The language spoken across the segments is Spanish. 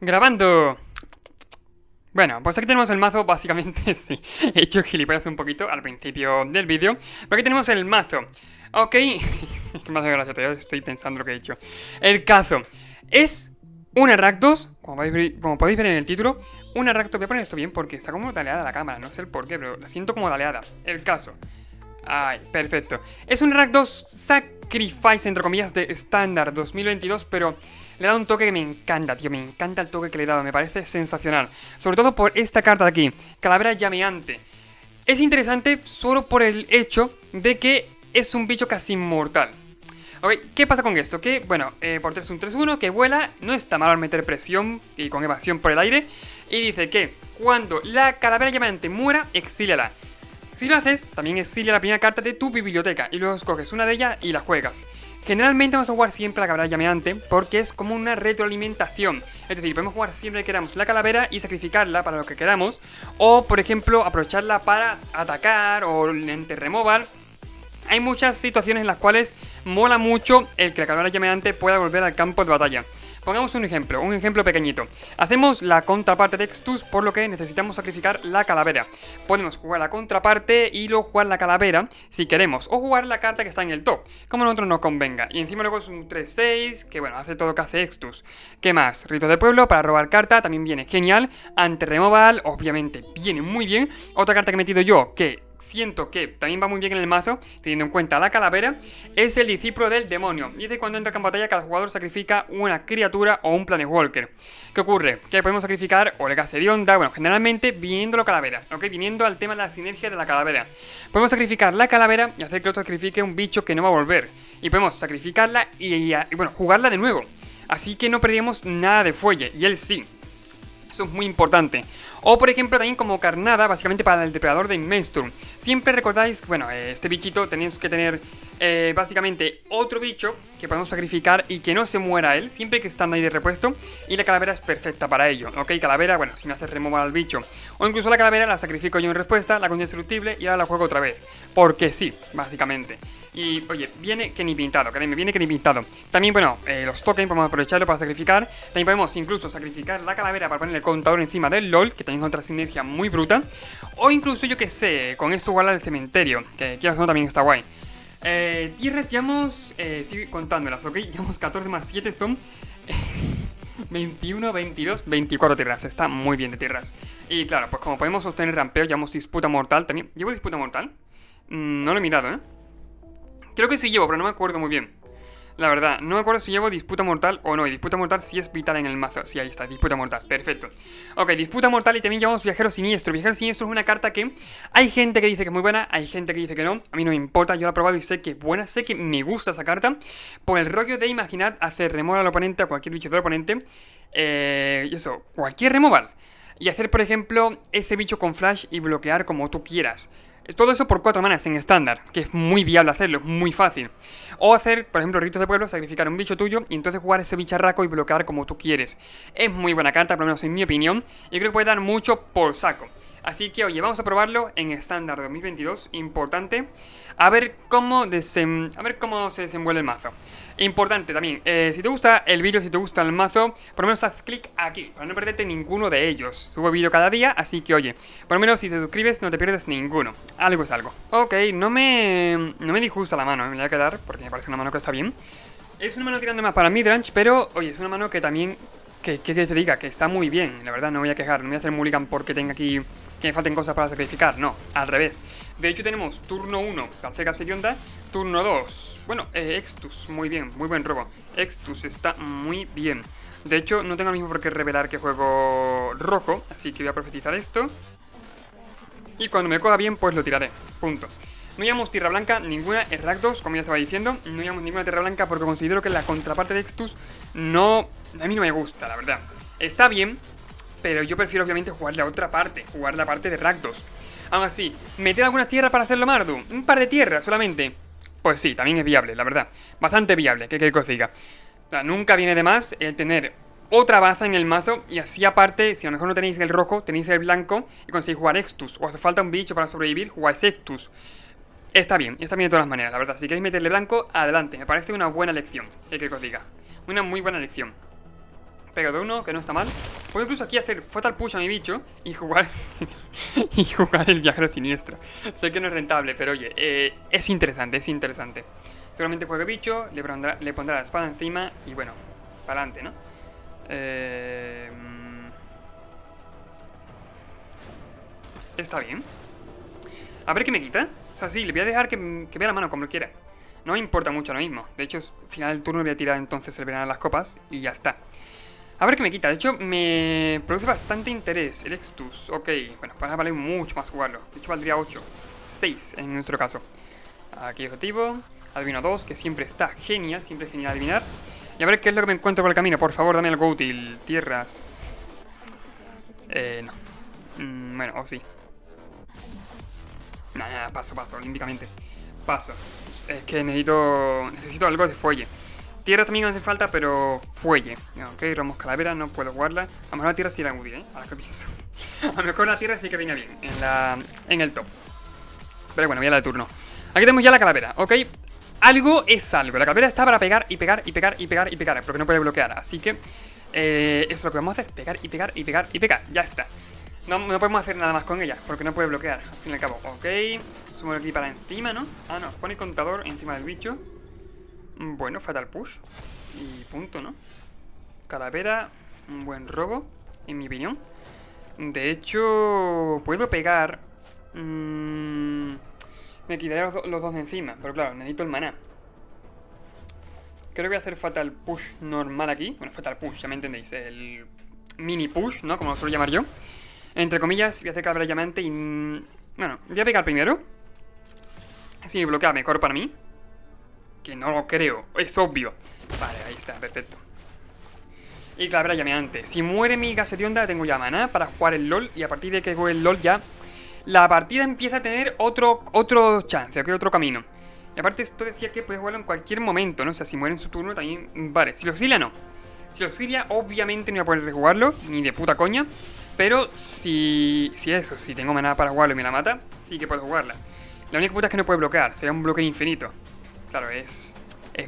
Grabando. Bueno, pues aquí tenemos el mazo, básicamente, sí, he hecho gilipollas un poquito al principio del vídeo, pero aquí tenemos el mazo, ok, me hace gracia, todavía estoy pensando lo que he hecho. El caso, es una Rakdos, como podéis ver en el título, una Rakdos, voy a poner esto bien porque está como taleada la cámara, no sé el por qué, pero la siento como taleada. El caso, ay, perfecto, es un Rakdos Sacrifice, entre comillas, de estándar 2022, pero le da un toque que me encanta, tío. Me encanta el toque que le he dado, me parece sensacional. Sobre todo por esta carta de aquí, Calavera Llameante. Es interesante solo por el hecho de que es un bicho casi inmortal. Ok, ¿qué pasa con esto? Que, bueno, por 3 un 3-1, que vuela, no está mal al meter presión y con evasión por el aire. Y dice que cuando la Calavera Llameante muera, exíliala. Si lo haces, también exilia la primera carta de tu biblioteca y luego escoges una de ellas y la juegas. Generalmente vamos a jugar siempre la calavera llameante porque es como una retroalimentación. Es decir, podemos jugar siempre que queramos la calavera y sacrificarla para lo que queramos. O, por ejemplo, aprovecharla para atacar o en removal. Hay muchas situaciones en las cuales mola mucho el que la calavera llameante pueda volver al campo de batalla. Pongamos un ejemplo pequeñito. Hacemos la contraparte de Extus, por lo que necesitamos sacrificar la calavera. Podemos jugar la contraparte y luego jugar la calavera si queremos, o jugar la carta que está en el top, como a nosotros nos convenga. Y encima luego es un 3-6, que bueno, hace todo lo que hace Extus. ¿Qué más? Rito de pueblo para robar carta, también viene genial. Anti-removal, obviamente viene muy bien. Otra carta que he metido yo, que siento que también va muy bien en el mazo, teniendo en cuenta la calavera, es el discípulo del demonio. Y es de cuando entra en batalla, cada jugador sacrifica una criatura o un Planewalker. ¿Qué ocurre? Que podemos sacrificar o Legacy de Onda, bueno, generalmente viniendo la calavera, ¿ok? Viniendo al tema de la sinergia de la calavera. Podemos sacrificar la calavera y hacer que otro sacrifique un bicho que no va a volver. Y podemos sacrificarla y bueno, jugarla de nuevo. Así que no perdíamos nada de fuelle, y él sí. Eso es muy importante. O por ejemplo también como carnada, básicamente para el depredador de Inmestrum. Siempre recordáis, bueno, este bichito tenéis que tener básicamente otro bicho que podemos sacrificar y que no se muera él, siempre que están ahí de repuesto. Y la calavera es perfecta para ello, ¿ok? Calavera, bueno, si me hace remover al bicho. O incluso la calavera la sacrifico yo en respuesta, la hago indestructible y ahora la juego otra vez. Porque sí, básicamente. Y oye, viene que ni pintado, créeme, viene que ni pintado. También, bueno, los tokens podemos aprovecharlo para sacrificar. También podemos incluso sacrificar la calavera para poner el contador encima del LOL, que también es otra sinergia muy bruta. O incluso, yo que sé, con esto guarda el cementerio, que quieras o no también está guay. Tierras llevamos, estoy contándolas, ¿ok? Llevamos 14 más 7 son 21, 22, 24 tierras. Está muy bien de tierras. Y claro, pues como podemos obtener rampeo, llevamos disputa mortal también. ¿Llevo disputa mortal? No lo he mirado, ¿eh? Creo que sí llevo, pero no me acuerdo muy bien. La verdad, no me acuerdo si llevo disputa mortal o no. Y disputa mortal sí es vital en el mazo. Sí, ahí está, disputa mortal, perfecto. Ok, disputa mortal y también llevamos viajero siniestro. Viajero siniestro es una carta que hay gente que dice que es muy buena, hay gente que dice que no. A mí no me importa, yo la he probado y sé que es buena, sé que me gusta esa carta. Por el rollo de, imaginad, hacer removal al oponente, a cualquier bicho del oponente. Y eso, cualquier removal. Y hacer, por ejemplo, ese bicho con flash y bloquear como tú quieras. Todo eso por 4 manas en estándar, que es muy viable hacerlo, es muy fácil. O hacer, por ejemplo, ritos de pueblo, sacrificar un bicho tuyo y entonces jugar ese bicharraco y bloquear como tú quieres. Es muy buena carta, por lo menos en mi opinión, y creo que puede dar mucho por saco. Así que, oye, vamos a probarlo en estándar 2022, importante. A ver cómo se desenvuelve el mazo. Importante también, si te gusta el vídeo, si te gusta el mazo, por lo menos haz clic aquí, para no perderte ninguno de ellos. Subo vídeo cada día, así que oye, por lo menos si te suscribes no te pierdes ninguno. Algo es algo. Ok, no me disgusta la mano, me la voy a quedar porque me parece una mano que está bien. Es una mano tirando más para midrange, pero oye, es una mano que también, que te diga, que está muy bien. La verdad, no voy a quejar, no voy a hacer mulligan porque tenga aquí, que me falten cosas para sacrificar, no, al revés. De hecho tenemos turno 1, Garcega Sedionda, turno 2... Bueno, Extus, muy bien, muy buen robo. Extus está muy bien. De hecho, no tengo lo mismo por qué revelar que juego rojo, así que voy a profetizar esto. Y cuando me coja bien, pues lo tiraré. Punto. No llevamos tierra blanca, ninguna Rakdos, como ya estaba diciendo. No llevamos ninguna tierra blanca porque considero que la contraparte de Extus no... A mí no me gusta, la verdad. Está bien, pero yo prefiero obviamente jugar la otra parte, jugar la parte de Rakdos. Aún así, ¿meter alguna tierra para hacerlo Mardu? Un par de tierras solamente. Pues sí, también es viable, la verdad. Bastante viable, ¿qué queréis que os diga? O sea, nunca viene de más el tener otra baza en el mazo y así aparte, si a lo mejor no tenéis el rojo, tenéis el blanco y conseguís jugar Extus. O hace falta un bicho para sobrevivir, jugáis Extus. Está bien de todas las maneras, la verdad. Si queréis meterle blanco, adelante. Me parece una buena elección, ¿qué queréis que os diga? Una muy buena elección. Pego de uno, que no está mal. Puedo incluso aquí hacer fatal push a mi bicho y jugar y jugar el viajero siniestro. Sé que no es rentable, pero oye, es interesante, es interesante. Seguramente juegue bicho, le pondrá la espada encima y bueno, para adelante, ¿no? Está bien. A ver qué me quita. O sea, sí, le voy a dejar que vea la mano como quiera. No me importa mucho ahora mismo. De hecho, al final del turno voy a tirar entonces el verano a las copas y ya está. A ver qué me quita. De hecho, me produce bastante interés el Extus. Ok, bueno, pues vale mucho más jugarlo. De hecho, valdría 8. 6 en nuestro caso. Aquí objetivo. Adivino 2, que siempre está genial. Siempre es genial adivinar. Y a ver qué es lo que me encuentro por el camino. Por favor, dame algo útil. Tierras. No. Bueno, o sí. Nada, paso, olímpicamente. Paso. Es que necesito algo de fuelle. Tierra también me hace falta, pero fuelle. Ok, Ramos Calavera, no puedo jugarla. A lo mejor la tierra sí era útil, ¿eh? Ahora que pienso. A lo mejor la tierra sí que viene bien en el top. Pero bueno, voy a la de turno. Aquí tenemos ya la calavera, ¿ok? Algo es algo. La calavera está para pegar y pegar y pegar y pegar y pegar, porque no puede bloquear. Así que eso es lo que vamos a hacer. Pegar y pegar y pegar y pegar. Ya está. No podemos hacer nada más con ella, porque no puede bloquear, al fin y al cabo. Ok, sumo aquí para encima, ¿no? Ah, no, pone contador encima del bicho. Bueno, fatal push. Y punto, ¿no? Calavera, un buen robo, en mi opinión. De hecho, puedo pegar. Me quitaré los dos de encima, pero claro, necesito el maná. Creo que voy a hacer fatal push normal aquí. Bueno, fatal push, ya me entendéis. El mini push, ¿no? Como lo suelo llamar yo. Entre comillas, voy a hacer calavera diamante y... Bueno, voy a pegar primero. Si me bloquea, mejor para mí. Que no lo creo, es obvio. Vale, ahí está, perfecto. Y calavera llameante. Si muere mi gas de onda, tengo ya maná para jugar el LOL. Y a partir de que juegue el LOL ya la partida empieza a tener otro chance, ¿ok? Otro camino. Y aparte esto decía que puede jugarlo en cualquier momento, ¿no? O sea, si muere en su turno también... Vale, si lo auxilia no. Si lo auxilia, obviamente no voy a poder rejugarlo, ni de puta coña. Pero si tengo maná para jugarlo y me la mata, sí que puedo jugarla. La única puta es que no puede bloquear, sería un bloque infinito. Claro, es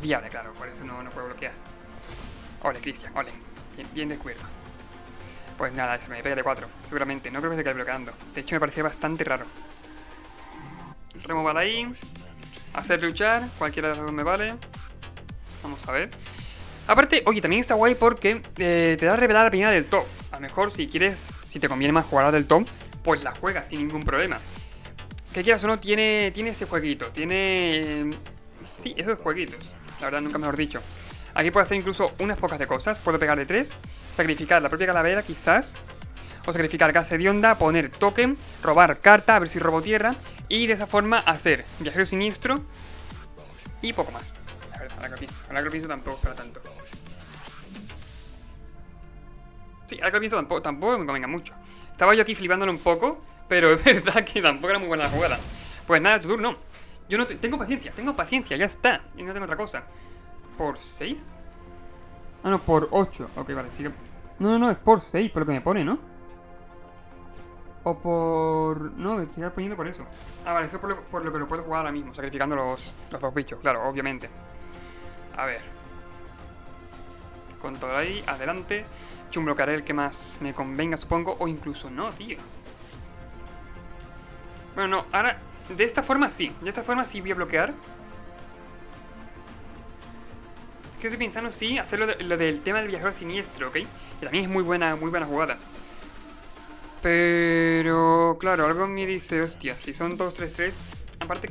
viable, claro, por eso no puede bloquear. Ole, Cristian, ole. Bien descubierto. Pues nada, eso me pega de 4, seguramente. No creo que se quede bloqueando. De hecho, me parecía bastante raro. Removal ahí. Hacer luchar, cualquiera de las dos me vale. Vamos a ver. Aparte, oye, también está guay porque te da a revelar la primera del top. A lo mejor si te conviene más jugar a la del top, pues la juegas sin ningún problema. Que quieras o no, tiene ese jueguito. Sí, esos jueguitos. La verdad, nunca mejor dicho. Aquí puedo hacer incluso unas pocas de cosas. Puedo pegar de 3, sacrificar la propia calavera quizás, o sacrificar gas de onda, poner token, robar carta, a ver si robo tierra, y de esa forma hacer viajero siniestro y poco más. La verdad, ahora que lo pienso tampoco es para tanto. Sí, ahora que lo pienso tampoco me convenga mucho. Estaba yo aquí flipándolo un poco, pero es verdad que tampoco era muy buena la jugada. Pues nada, tu turno. Yo no tengo paciencia, ya está. Y no tengo otra cosa. ¿Por 6? Ah, no, por 8. Ok, vale, sigue. No, es por 6, por lo que me pone, ¿no? O por... No, me sigue poniendo por eso. Ah, vale, eso es por lo que lo puedo jugar ahora mismo, sacrificando los dos bichos, claro, obviamente. A ver. Con todo ahí, adelante. Bloquearé el que más me convenga, supongo. O incluso no, tío. Bueno, no, ahora... De esta forma sí voy a bloquear. Que estoy pensando, sí, hacer lo del tema del viajero siniestro, ¿ok? Que también es muy buena jugada. Pero, claro, algo me dice, hostia, si son 2-3-3, aparte...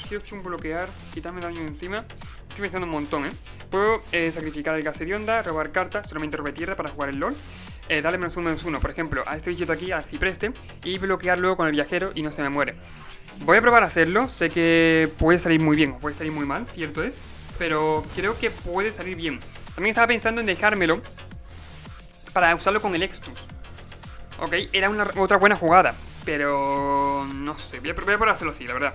Quiero bloquear, quitarme daño encima. Estoy pensando un montón, ¿eh? Puedo sacrificar el gas de onda, robar cartas, solamente robar tierra para jugar el LOL. Darle -1/-1, por ejemplo, a este bichito aquí, al cipreste, y bloquear luego con el viajero y no se me muere. Voy a probar a hacerlo, sé que puede salir muy bien o puede salir muy mal, cierto es, pero creo que puede salir bien. También estaba pensando en dejármelo para usarlo con el Extus. Ok, era otra buena jugada, pero no sé, voy a probar a hacerlo así, la verdad.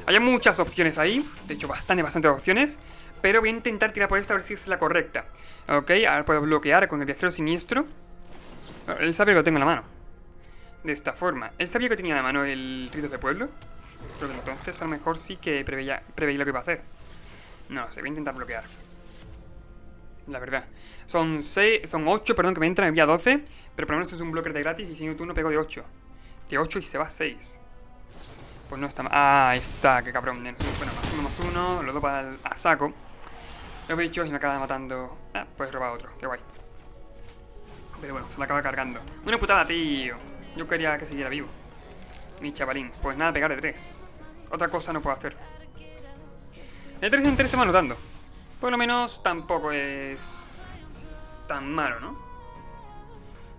Hay muchas opciones ahí, de hecho bastantes opciones, pero voy a intentar tirar por esta a ver si es la correcta. Ok, ahora puedo bloquear con el viajero siniestro. Él sabe que lo tengo en la mano. De esta forma. ¿Él sabía que tenía en la mano el rito de pueblo? Pero entonces a lo mejor sí que preveí lo que iba a hacer. No sé, voy a intentar bloquear. la verdad. Son 8, perdón, que me entran en vía 12. Pero por lo menos es un blocker de gratis y si en turno pego de 8. De 8 y se va a 6. Pues no está mal. Ah, ahí está, qué cabrón. Bueno, +1, los dos para a saco. Los bichos y me acaba matando. Ah, pues robar otro, qué guay. Pero bueno, se me acaba cargando. Una putada, tío. Yo quería que siguiera vivo. Mi chavalín. Pues nada, pegar de 3. Otra cosa no puedo hacer. De 3 en 3 se va notando. Por lo menos tampoco es tan malo, ¿no?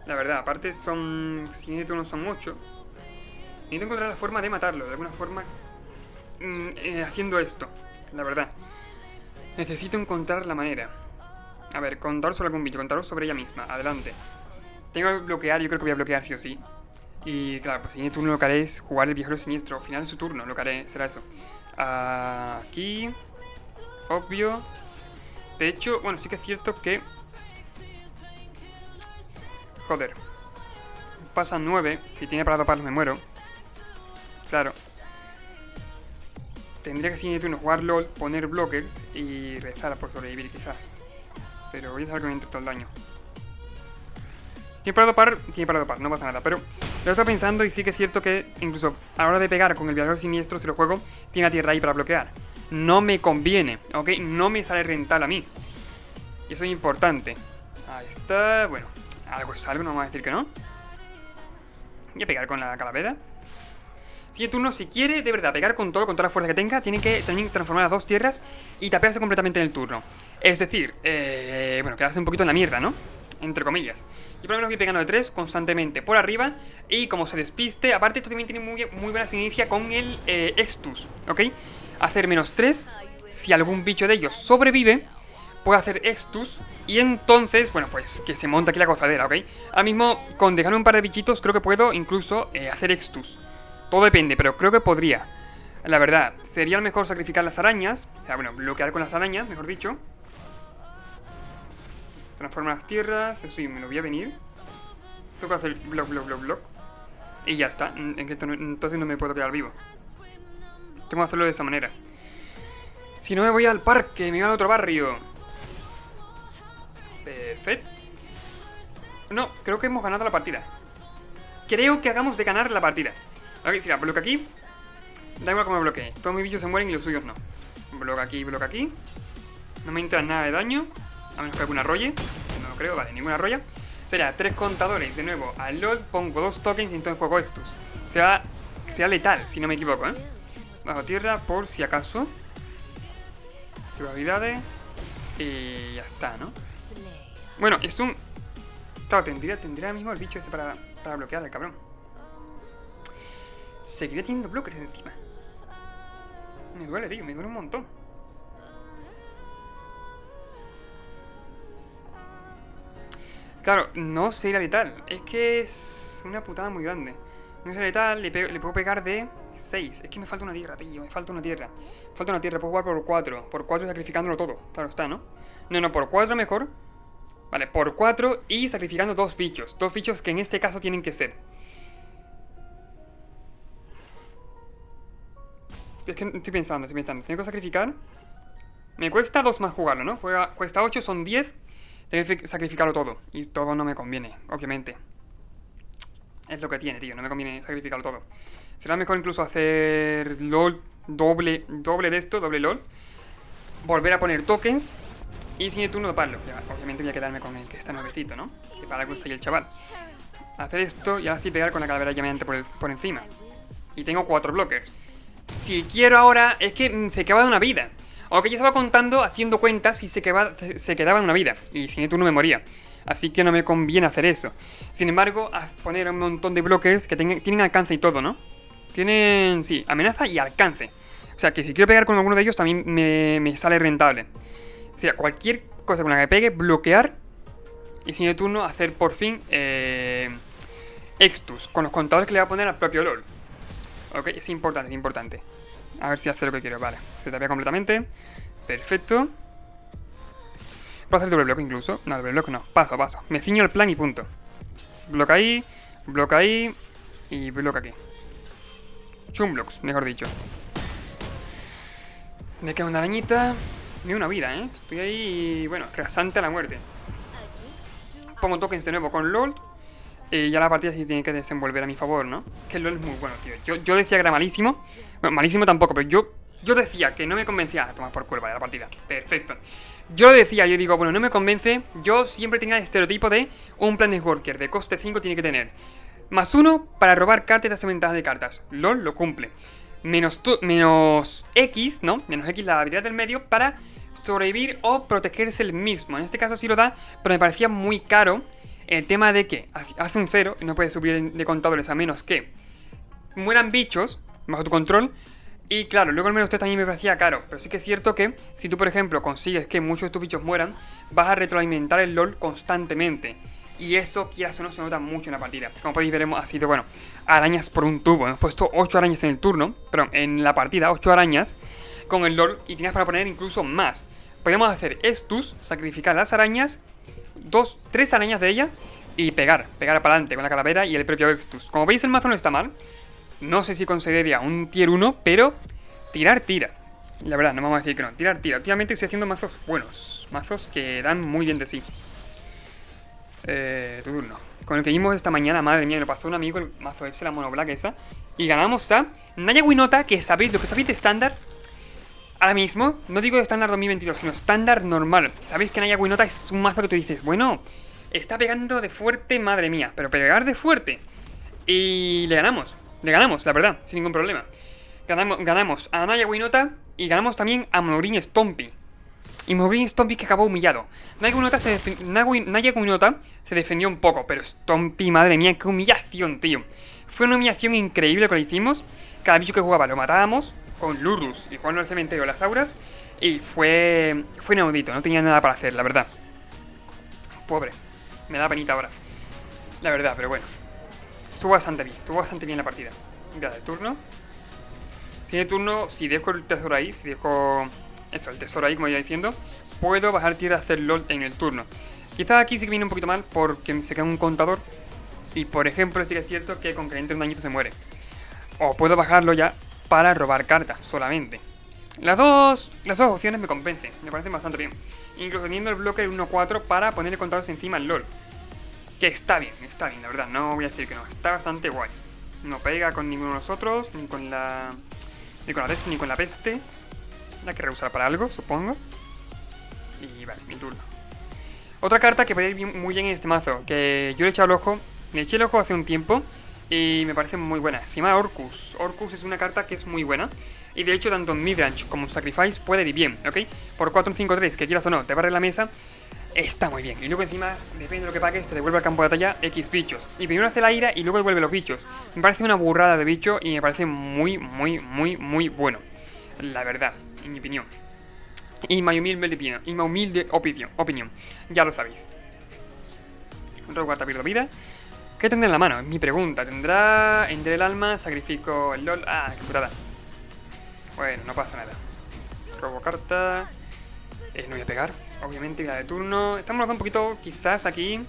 La verdad, aparte son... Si turnos son 8. Necesito encontrar la forma de matarlo. De alguna forma... haciendo esto. La verdad. Necesito encontrar la manera. A ver, contar sobre algún bicho. Contar sobre ella misma. Adelante. Tengo que bloquear. Yo creo que voy a bloquear sí o sí. Y claro, pues siguiente turno lo que haré es jugar el viajero siniestro. Al final de su turno lo que haré será eso. Aquí. Obvio. De hecho, bueno, sí que es cierto que... Joder. Pasan 9. Si tiene para doparlos me muero. Claro. Tendría que siguiente turno jugar LOL, poner blockers y rezar por sobrevivir quizás. Pero voy a dejar que me entre todo el daño. Tiene para dopar, no pasa nada. Pero lo estaba pensando y sí que es cierto que incluso a la hora de pegar con el viajero siniestro, si lo juego, tiene la tierra ahí para bloquear. No me conviene, ¿ok? No me sale rentable a mí. Y eso es importante. Ahí está, bueno. Algo es algo, no vamos a decir que no. Voy a pegar con la calavera. Siguiente turno, si quiere de verdad pegar con todo, con toda la fuerza que tenga, tiene que también transformar las dos tierras y tapearse completamente en el turno. Es decir, bueno, quedarse un poquito en la mierda, ¿no? Entre comillas. Yo por lo menos voy pegando de 3 constantemente por arriba. Y como se despiste, aparte esto también tiene muy buena sinergia con el Extus, ¿ok? Hacer -3, si algún bicho de ellos sobrevive, puedo hacer Extus. Y entonces, bueno, pues que se monta aquí la gozadera, ¿ok? Ahora mismo, con dejarme un par de bichitos, creo que puedo incluso hacer Extus. Todo depende, pero creo que podría. La verdad, sería lo mejor sacrificar las arañas. O sea, bueno, bloquear con las arañas, mejor dicho. Transforma las tierras. Eso sí, me lo voy a venir. Tengo que hacer block. Y ya está. Entonces no me puedo quedar vivo. Tengo que hacerlo de esa manera. Si no me voy al parque, me voy al otro barrio. Perfecto. No, creo que hemos ganado la partida. Creo que hagamos de ganar la partida. Ok, si la bloqueo aquí. Da igual como me bloquee. Todos mis bichos se mueren y los suyos no. Bloqueo aquí, bloqueo aquí. No me entra nada de daño. A menos que alguna rolle. No creo, vale, ninguna rolla. Sería 3 contadores de nuevo al LOL. Pongo 2 tokens y entonces juego estos. Será letal, si no me equivoco, ¿eh? Bajo tierra por si acaso. Probabilidades. Y ya está, ¿no? Bueno, es un... Claro, tendría mismo el bicho ese para bloquear al cabrón. Seguiré teniendo blockers encima. Me duele, tío, me duele un montón. Claro, no sería letal. Es que es una putada muy grande. No sería letal, le puedo pegar de 6. Es que me falta una tierra, tío, me falta una tierra. Me falta una tierra, puedo jugar por 4. Por 4 sacrificándolo todo, claro está, ¿no? No, por 4 mejor. Vale, por 4 y sacrificando 2 bichos. 2 bichos que en este caso tienen que ser... Es que estoy pensando. Tengo que sacrificar. Me cuesta 2 más jugarlo, ¿no? Cuesta 8, son 10. Tengo que sacrificarlo todo. Y todo no me conviene, obviamente. Es lo que tiene, tío. No me conviene sacrificarlo todo. Será mejor incluso hacer LOL doble de esto, doble LOL. Volver a poner tokens. Y siguiente turno doparlo. Obviamente voy a quedarme con el que está nuevecito, ¿no? Que para algo está ahí el chaval. Hacer esto y ahora sí pegar con la calavera llameante por encima. Y tengo 4 bloques. Si quiero ahora, es que se quedaba de una vida. Aunque yo estaba contando, haciendo cuentas y se quedaba de una vida. Y sin turno me moría. Así que no me conviene hacer eso. Sin embargo, a poner un montón de blockers que tienen alcance y todo, ¿no? Tienen, sí, amenaza y alcance. O sea que si quiero pegar con alguno de ellos también me sale rentable. O sea, cualquier cosa con la que pegue, bloquear. Y sin turno hacer por fin Extus. Con los contadores que le voy a poner al propio LOL. Ok, es importante. A ver si hace lo que quiero, vale. Se tapea completamente. Perfecto. ¿Puedo hacer doble bloque incluso? No, doble bloque no. Paso. Me ciño el plan y punto. Bloque ahí y bloque aquí. Chumblocks, mejor dicho. Me queda una arañita. Ni una vida, ¿eh? Estoy ahí, bueno, rasante a la muerte. Pongo tokens de nuevo con LOL. Y ya la partida sí tiene que desenvolver a mi favor, ¿no? Que el LOL es muy bueno, tío. Yo decía que era malísimo. Bueno, malísimo tampoco, pero yo decía que no me convencía. Ah, toma por culo, vaya la partida. Perfecto. Yo decía, yo digo, bueno, no me convence. Yo siempre tenía el estereotipo de un Planet Walker de coste 5 tiene que tener +1 para robar cartas y darse ventaja de cartas. LOL lo cumple. Menos X, ¿no? Menos X la habilidad del medio para sobrevivir o protegerse el mismo. En este caso sí lo da, pero me parecía muy caro el tema de que hace un 0 y no puedes subir de contadores a menos que mueran bichos bajo tu control. Y claro, luego el menos 3 también me parecía caro. Pero sí que es cierto que si tú, por ejemplo, consigues que muchos de tus bichos mueran, vas a retroalimentar el LOL constantemente. Y eso, quieras o no, se nota mucho en la partida. Como podéis ver, ha sido, bueno, arañas por un tubo. Hemos puesto 8 arañas en el turno, perdón, en la partida, 8 arañas con el LOL. Y tienes para poner incluso más. Podemos hacer estus, sacrificar las arañas, 3 arañas de ellas y pegar para adelante con la calavera y el propio Extus. Como veis, el mazo no está mal. No sé si consideraría un tier 1, pero tirar tira. La verdad, no vamos a decir que no. Tirar tira. Últimamente estoy haciendo mazos buenos. Mazos que dan muy bien de sí. Turno. Con el que vimos esta mañana, madre mía, me lo pasó un amigo, el mazo ese, la mono black esa. Y ganamos a Naya Winota, que sabéis, lo que sabéis de estándar. Ahora mismo, no digo de estándar 2022, sino estándar normal. Sabéis que Naya Winota es un mazo que tú dices, bueno, está pegando de fuerte, madre mía. Pero pegar de fuerte. Y le ganamos, la verdad, sin ningún problema. Ganamos a Naya Winota y ganamos también a Morin Stompy. Y Morin Stompy que acabó humillado. Naya Winota se defendió un poco, pero Stompy, madre mía, qué humillación, tío. Fue una humillación increíble que lo hicimos. Cada bicho que jugaba lo matábamos con Lurrus y jugando al cementerio las auras. Y fue inaudito, no tenía nada para hacer, la verdad. Pobre, me da penita ahora, la verdad, pero bueno. Estuvo bastante bien la partida. Ya, de turno. Tiene turno, si dejo el tesoro ahí, si dejo eso, el tesoro ahí, como iba diciendo, puedo bajar tierra a hacer LOL en el turno. Quizás aquí sí que viene un poquito mal porque se queda un contador. Y por ejemplo, sí que es cierto que con que entre un dañito se muere. O puedo bajarlo ya para robar cartas solamente. Las dos opciones me convencen, me parecen bastante bien. Incluso teniendo el bloque 1-4 para ponerle contadores encima al LOL. Que está bien, la verdad, no voy a decir que no, está bastante guay. No pega con ninguno de nosotros, ni con la peste, ni con la peste. La que reusar para algo, supongo. Y vale, mi turno. Otra carta que puede ir muy bien en este mazo, que yo le he echado el ojo, hace un tiempo y me parece muy buena. Se llama Orcus. Orcus es una carta que es muy buena. Y de hecho, tanto en midrange como en sacrifice puede ir bien, ¿ok? Por 4 5 3, que quieras o no, te barre la mesa. Está muy bien. Y luego encima, depende de lo que pagues, te devuelve al campo de batalla X bichos. Y primero hace la ira y luego devuelve los bichos. Me parece una burrada de bicho y me parece muy bueno. La verdad, en mi opinión. Y mi humilde opinión. Ya lo sabéis. Otro cuarta pierdo vida. ¿Qué tendrá en la mano? Es mi pregunta. ¿Tendrá Ender el alma? Sacrifico el LOL. Ah, qué putada. Bueno, no pasa nada. Robo carta. No voy a pegar. Obviamente, vida de turno. Estamos un poquito, quizás aquí,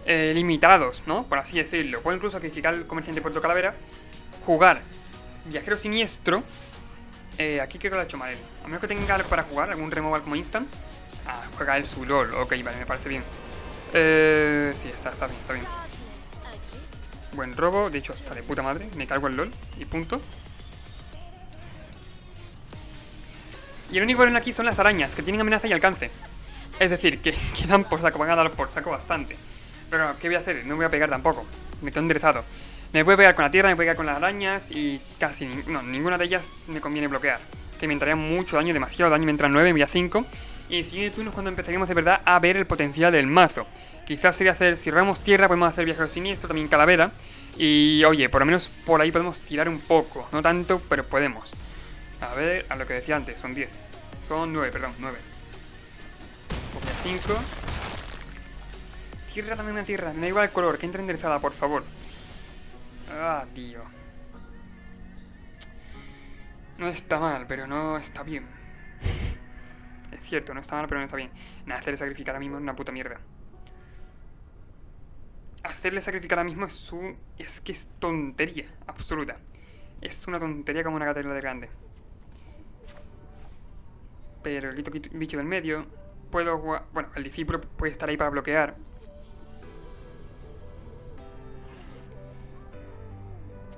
limitados, ¿no? Por así decirlo. Puedo incluso sacrificar al comerciante Puerto Calavera. Jugar viajero siniestro. Aquí creo que lo ha hecho mal él. A menos que tenga algo para jugar, algún removal como instant. Ah, juega el su LOL. Ok, vale, me parece bien. Sí, está bien. Buen robo, de hecho está de puta madre. Me cargo el LOL y punto. Y el único problema aquí son las arañas, que tienen amenaza y alcance. Es decir, que dan por saco, van a dar por saco bastante. Pero, ¿qué voy a hacer? No voy a pegar tampoco. Me quedo enderezado. Me puede pegar con la tierra, me puede pegar con las arañas y casi ninguna de ellas me conviene bloquear. Que me entraría mucho daño, demasiado daño, me entran 9, me voy a 5. Y el siguiente turno es cuando empezaríamos de verdad a ver el potencial del mazo. Quizás sería hacer, si robamos tierra, podemos hacer viajero siniestro, también calavera. Y oye, por lo menos por ahí podemos tirar un poco. No tanto, pero podemos. A ver, a lo que decía antes, son 10. Son 9, perdón, 9. 5. Tierra, también una tierra, me da igual el color, que entre enderezada, por favor. Ah, tío. No está mal, pero no está bien. Es cierto, no está mal, pero no está bien. Nada, hacerle sacrificar ahora mismo es una puta mierda. Hacerle sacrificar ahora mismo es que es tontería absoluta. Es una tontería como una catedral de grande. Pero quito bicho del medio. Puedo jugar... Bueno, el discípulo puede estar ahí para bloquear.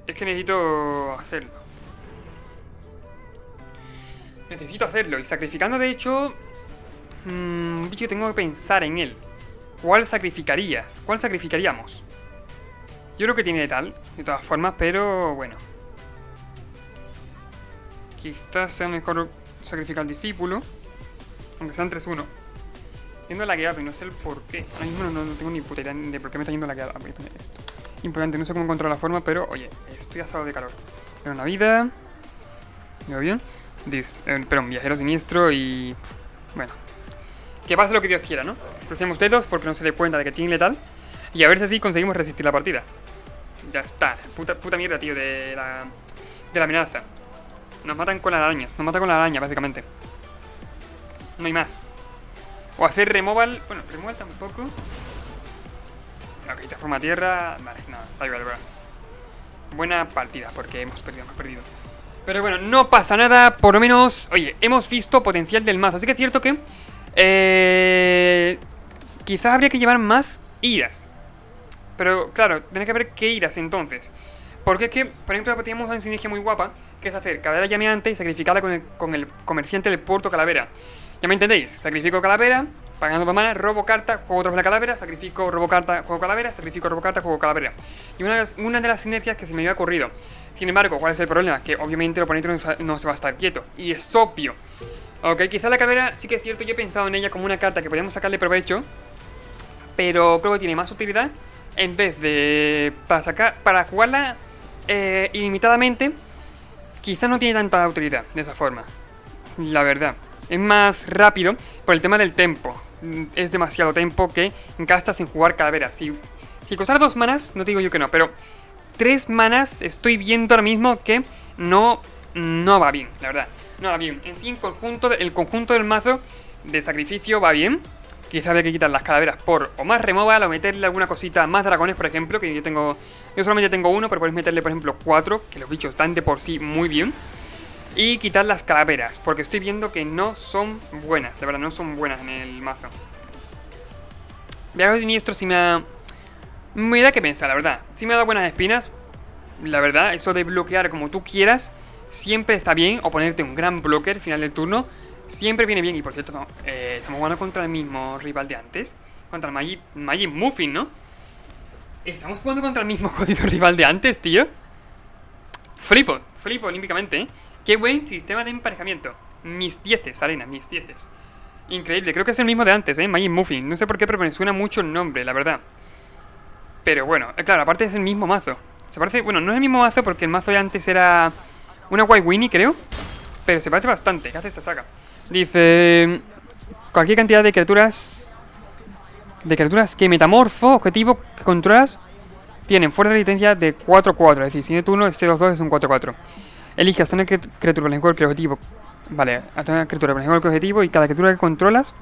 Es que necesito hacerlo. Necesito hacerlo. Y sacrificando, de hecho... un bicho que tengo que pensar en él. ¿Cuál sacrificarías? ¿Cuál sacrificaríamos? Yo creo que tiene letal, de todas formas, pero bueno. Quizás sea mejor sacrificar al discípulo. Aunque sean 3-1. Yendo lagueado y no sé el por qué. Ahora mismo no tengo ni puta idea de por qué me está yendo lagueado. Voy a poner esto. Importante, no sé cómo controlar la forma, pero oye, estoy asado de calor. Pero una vida. ¿Lo bien? Perdón, viajero siniestro y... Bueno. Que pase lo que Dios quiera, ¿no? Crucemos dedos porque no se dé cuenta de que tiene letal. Y a ver si así conseguimos resistir la partida. Ya está. Puta mierda, tío, de la amenaza. Nos matan con las arañas. Nos matan con la araña, básicamente. No hay más. O hacer removal. Bueno, removal tampoco. Ok, te forma tierra. Vale, nada, da igual, vale. Buena partida, porque hemos perdido. Pero bueno, no pasa nada. Por lo menos, oye, hemos visto potencial del mazo. Así que es cierto que quizás habría que llevar más iras. Pero claro, tiene que ver qué iras entonces. Porque es que, por ejemplo, teníamos una sinergia muy guapa, que es hacer calavera llameante y sacrificarla con el comerciante del puerto calavera. Ya me entendéis, sacrifico calavera, pagando 2 mana, robo carta, juego otra vez la calavera, sacrifico, robo carta, juego calavera, sacrifico, robo carta, juego calavera. Y una de las sinergias que se me había ocurrido. Sin embargo, ¿cuál es el problema? Que obviamente el oponente no se va a estar quieto. Y es obvio. Ok, quizá la calavera sí que es cierto, yo he pensado en ella como una carta que podemos sacarle provecho. Pero creo que tiene más utilidad en vez de para jugarla ilimitadamente. Quizás no tiene tanta utilidad de esa forma. La verdad. Es más rápido por el tema del tempo. Es demasiado tempo que gastas en jugar calaveras. Si costar 2 manas, no te digo yo que no, pero 3 manas estoy viendo ahora mismo que no va bien, la verdad. No va bien. En sí, el conjunto del mazo de sacrificio va bien. Quizás habría que quitar las calaveras por o más removal o meterle alguna cosita, más dragones, por ejemplo, que yo solamente tengo uno, pero podéis meterle, por ejemplo, 4, que los bichos están de por sí muy bien. Y quitar las calaveras, porque estoy viendo que no son buenas, de verdad, no son buenas en el mazo. Viajero siniestro sí me da que pensar, la verdad. Sí me ha dado buenas espinas, la verdad, eso de bloquear como tú quieras siempre está bien, o ponerte un gran blocker al final del turno. Siempre viene bien, y por cierto, no, estamos jugando contra el mismo rival de antes. Contra el Magic Muffin, ¿no? Estamos jugando contra el mismo jodido rival de antes, tío. Flipo olímpicamente, ¿eh? Qué buen sistema de emparejamiento. Mis 10, Arena, mis 10. Increíble, creo que es el mismo de antes, Magic Muffin. No sé por qué, pero me suena mucho el nombre, la verdad. Pero bueno, claro, aparte es el mismo mazo. Se parece, bueno, no es el mismo mazo porque el mazo de antes era una White Winnie, creo. Pero se parece bastante. ¿Qué hace esta saga? Dice... Cualquier cantidad de criaturas... que metamorfo, objetivo que controlas, tienen fuerza de resistencia de 4-4. Es decir, si de turno este 2-2 es un 4-4. Elige hasta una criatura por ejemplo, que objetivo. Vale, hasta una criatura por ejemplo, que objetivo. Y cada criatura que controlas,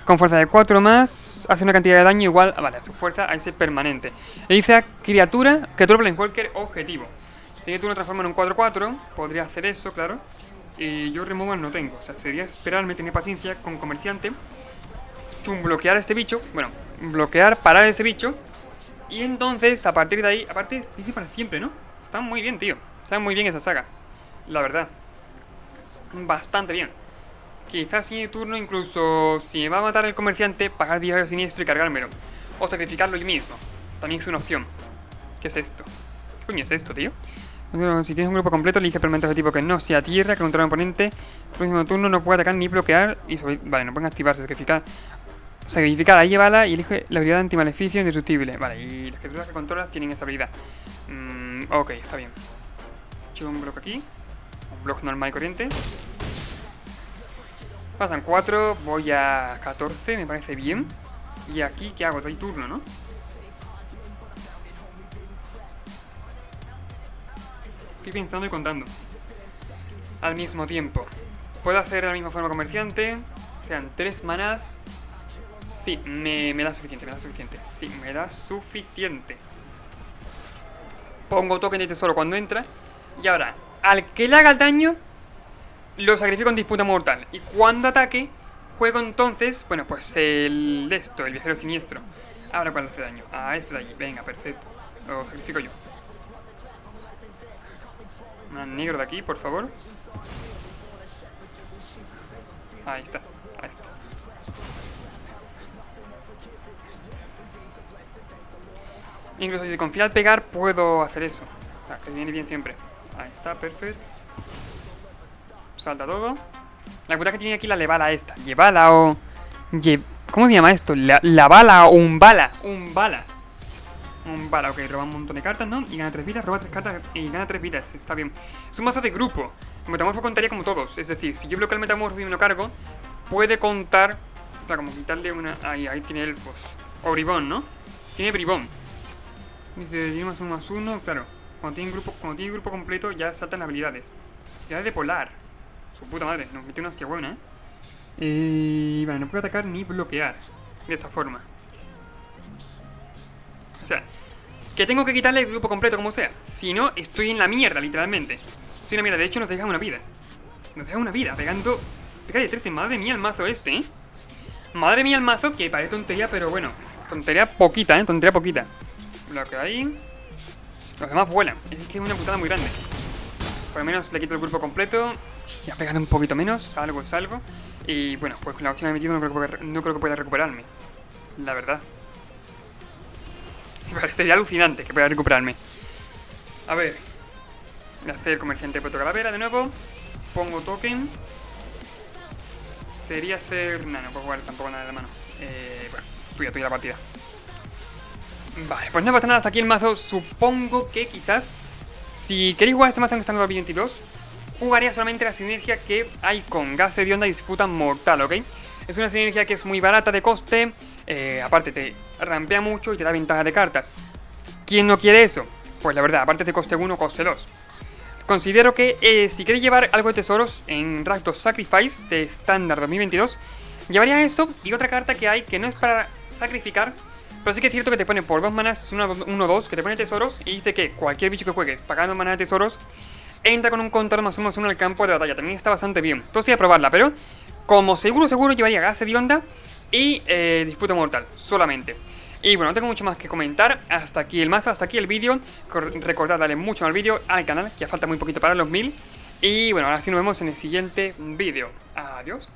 con fuerza de 4 más, hace una cantidad de daño igual vale, a su fuerza a ese permanente. Elige a criatura Planeswalker objetivo. Si de turno transforma en un 4-4, podría hacer eso, claro. Y yo removal no tengo, o sea, sería esperarme, tener paciencia con comerciante, bloquear a este bicho, bueno, parar a ese bicho, y entonces a partir de ahí, aparte dice para siempre, ¿no? Está muy bien, tío, está muy bien esa saga, la verdad, bastante bien. Quizás si de turno, incluso si me va a matar el comerciante, pagar viaje siniestro y cargármelo, o sacrificarlo yo mismo, también es una opción. ¿Qué es esto? ¿Qué coño es esto, tío? Si tienes un grupo completo, elige permanente objetivo que no sea tierra, que controla un oponente. El próximo turno no puede atacar ni bloquear. Vale, no pueden activarse, sacrificar, ahí bala y elige la habilidad antimaleficio indestructible. Vale, y las criaturas que controlas tienen esa habilidad. Ok, está bien. Echo un bloque aquí. Un bloque normal y corriente. Pasan 4, voy a 14, me parece bien. Y aquí, ¿qué hago? Doy turno, ¿no? Estoy pensando y contando al mismo tiempo. Puedo hacer de la misma forma comerciante. Sean 3 manas. Sí, me da suficiente, Sí, me da suficiente. Pongo token de tesoro cuando entra. Y ahora, al que le haga el daño, lo sacrifico en disputa mortal. Y cuando ataque, juego entonces, bueno, pues el viajero siniestro. Ahora cuál hace daño. A este de allí. Venga, perfecto. Lo sacrifico yo. Más negro de aquí, por favor. Ahí está, ahí está. Incluso si confío al pegar, puedo hacer eso. O sea, que viene bien siempre. Ahí está, perfecto. Salta todo. La puta que tiene aquí la levala esta. Llevala o... ¿Cómo se llama esto? La bala o un bala. Un bala. Un bala, ok, roba un montón de cartas, ¿no? Y gana 3 vidas, roba 3 cartas y gana 3 vidas, está bien. Es un mazo de grupo. El metamorfo contaría como todos. Es decir, si yo bloqueo el metamorfo y me lo cargo, puede contar... O sea, como quitarle una... Ahí tiene elfos. O bribón, ¿no? Tiene bribón. Dice, tiene +1/+1, claro. Cuando tiene grupo completo ya saltan las habilidades. Habilidades de polar. Su puta madre, nos mete una hostia buena, vale, no puedo atacar ni bloquear. De esta forma. O sea, que tengo que quitarle el grupo completo como sea. Si no, estoy en la mierda, literalmente. Estoy en la mierda, de hecho nos deja una vida. Nos deja una vida, pegando... Pega de 13, madre mía el mazo este, Madre mía el mazo, que parece tontería, pero bueno. Tontería poquita, tontería poquita. Lo que hay... Los demás vuelan, es que es una putada muy grande. Por lo menos le quito el grupo completo. Ya pegando un poquito menos, algo es algo. Y bueno, pues con la hostia que me he metido no creo que pueda recuperarme. La verdad. Me parecería alucinante que pueda recuperarme. A ver. Voy a hacer comerciante de calavera de nuevo. Pongo token. Sería hacer... No puedo jugar tampoco nada de la mano. Bueno, tuya la partida. Vale, pues no pasa nada, hasta aquí el mazo. Supongo que quizás, si queréis jugar este mazo en Standard 2022, jugaría solamente la sinergia que hay con Gas Hedionda y Disputa Mortal, ¿ok? Es una sinergia que es muy barata de coste. Aparte te rampea mucho y te da ventaja de cartas. ¿Quién no quiere eso? Pues la verdad, aparte de coste 1, coste 2. Considero que si queréis llevar algo de tesoros en Rakdos Sacrifice de Standard 2022, llevaría eso y otra carta que hay que no es para sacrificar, pero sí que es cierto que te pone por 2 manas, 1-2, que te pone tesoros y dice que cualquier bicho que juegues pagando maná de tesoros entra con un contador +1/+1 al campo de batalla. También está bastante bien. Entonces voy a probarla, pero como seguro llevaría Gas Hedionda y Disputa Mortal solamente. Y bueno, no tengo mucho más que comentar. Hasta aquí el mazo, hasta aquí el vídeo. Recordad darle mucho al vídeo, al canal, que ya falta muy poquito para los 1000. Y bueno, ahora sí nos vemos en el siguiente vídeo. Adiós.